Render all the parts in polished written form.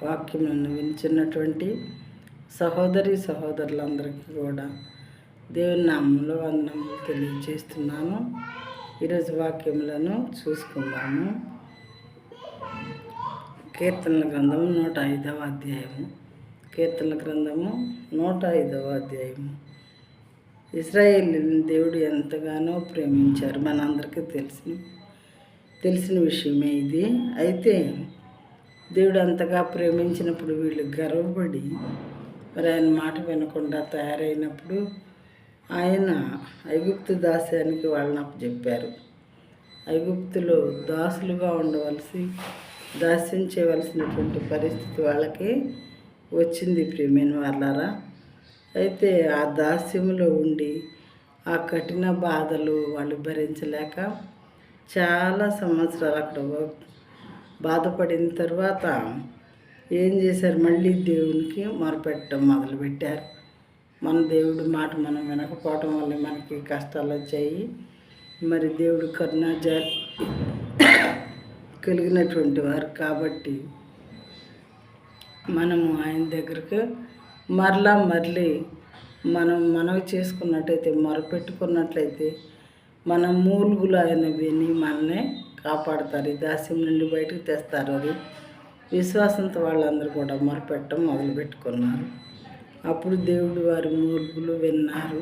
వాక్యములను వినిచినటువంటి సహోదరి సహోదరులందరికీ కూడా దేవుని నామంలో వందనములు తెలియజేస్తున్నాను. ఈరోజు వాక్యములను చూసుకుందాము. కీర్తనల గ్రంథము 105వ అధ్యాయము. కీర్తనల గ్రంథము 105వ అధ్యాయము. ఇశ్రాయేలుని దేవుడు ఎంతగానో ప్రేమించారు. మనందరికీ తెలిసిన విషయమే ఇది. అయితే దేవుడు అంతగా ప్రేమించినప్పుడు వీళ్ళు గర్వపడి మరి ఆయన మాట వినకుండా తయారైనప్పుడు ఆయన ఐగుప్తు దాస్యానికి వాళ్ళని అప్పచెప్పారు. ఐగుప్తులో దాసులుగా దాస్యం చేయవలసినటువంటి పరిస్థితి వాళ్ళకి వచ్చింది. ప్రియమైన వాళ్ళారా, అయితే ఆ దాస్యంలో ఉండి ఆ కఠిన బాధలు వాళ్ళు భరించలేక చాలా సంవత్సరాలు అక్కడ బాధపడిన తర్వాత ఏం చేశారు? మళ్ళీ దేవునికి మొరపెట్టడం మొదలుపెట్టారు. మన దేవుడు మాట మనం వినకపోవటం వల్ల మనకి కష్టాలు వచ్చాయి. మరి దేవుడు కరుణ కలిగినటువంటి వారు కాబట్టి మనము ఆయన దగ్గరకు మరలి మనవి చేసుకున్నట్టయితే, మొరపెట్టుకున్నట్లయితే మన మూలుగులు ఆయన విని మనల్ని కాపాడతారు. ఈ దాస్యం నుండి బయటకు తెస్తారు. అది విశ్వాసంతో వాళ్ళందరూ కూడా మొరపెట్టడం మొదలుపెట్టుకున్నారు. అప్పుడు దేవుడు వారి మూలుగులు విన్నారు.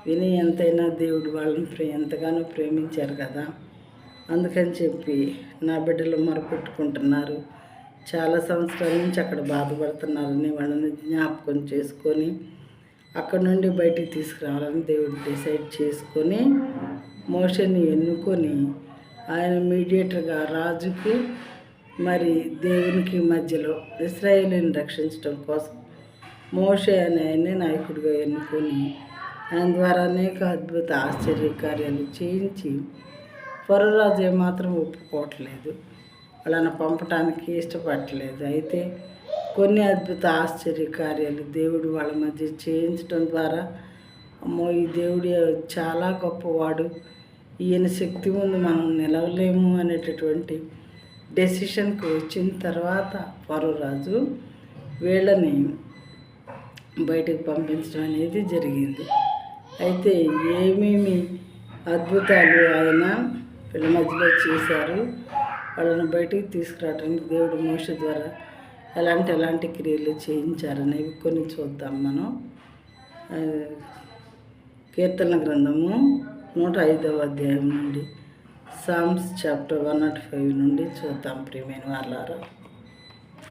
విని ఎంతైనా దేవుడు వాళ్ళని ఎంతగానో ప్రేమించారు కదా, అందుకని చెప్పి నా బిడ్డలు మొరపెట్టుకుంటున్నారు. చాలా సంవత్సరాల నుంచి అక్కడ బాధపడుతున్నారని వాళ్ళని జ్ఞాపకం చేసుకొని అక్కడ నుండి బయటికి తీసుకురావాలని దేవుడు డిసైడ్ చేసుకొని మోషేని ఎన్నుకొని ఆయన మీడియేటర్గా రాజుకి మరి దేవునికి మధ్యలో ఇశ్రాయేలుని రక్షించడం కోసం మోషే అనే ఆయన్ని నాయకుడిగా ఎన్నుకొని ఆయన ద్వారా అనేక అద్భుత ఆశ్చర్యకార్యాలు చేయించి ఫరోరాజు ఏమాత్రం ఒప్పుకోవట్లేదు, వాళ్ళని పంపటానికి ఇష్టపడట్లేదు. అయితే కొన్ని అద్భుత ఆశ్చర్యకార్యాలు దేవుడు వాళ్ళ మధ్య చేయించడం ద్వారా అమ్మో ఈ దేవుడు చాలా గొప్పవాడు, ఈయన శక్తి ముందు మనం నిలవలేము అనేటటువంటి డెసిషన్కి వచ్చిన తర్వాత ఫరోరాజు వీళ్ళని బయటకు పంపించడం అనేది జరిగింది. అయితే ఏమేమి అద్భుతాలు ఆయన వీళ్ళ మధ్యలో చేశారు, వాళ్ళని బయటికి తీసుకురావడానికి దేవుడు మోషే ద్వారా ఎలాంటి క్రియలు చేయించారనేవి కొన్ని చూద్దాం మనం. కీర్తన గ్రంథము 105వ అధ్యాయం నుండి, సామ్స్ చాప్టర్ 105 నుండి చూద్దాం ప్రియమైన వాళ్ళారా.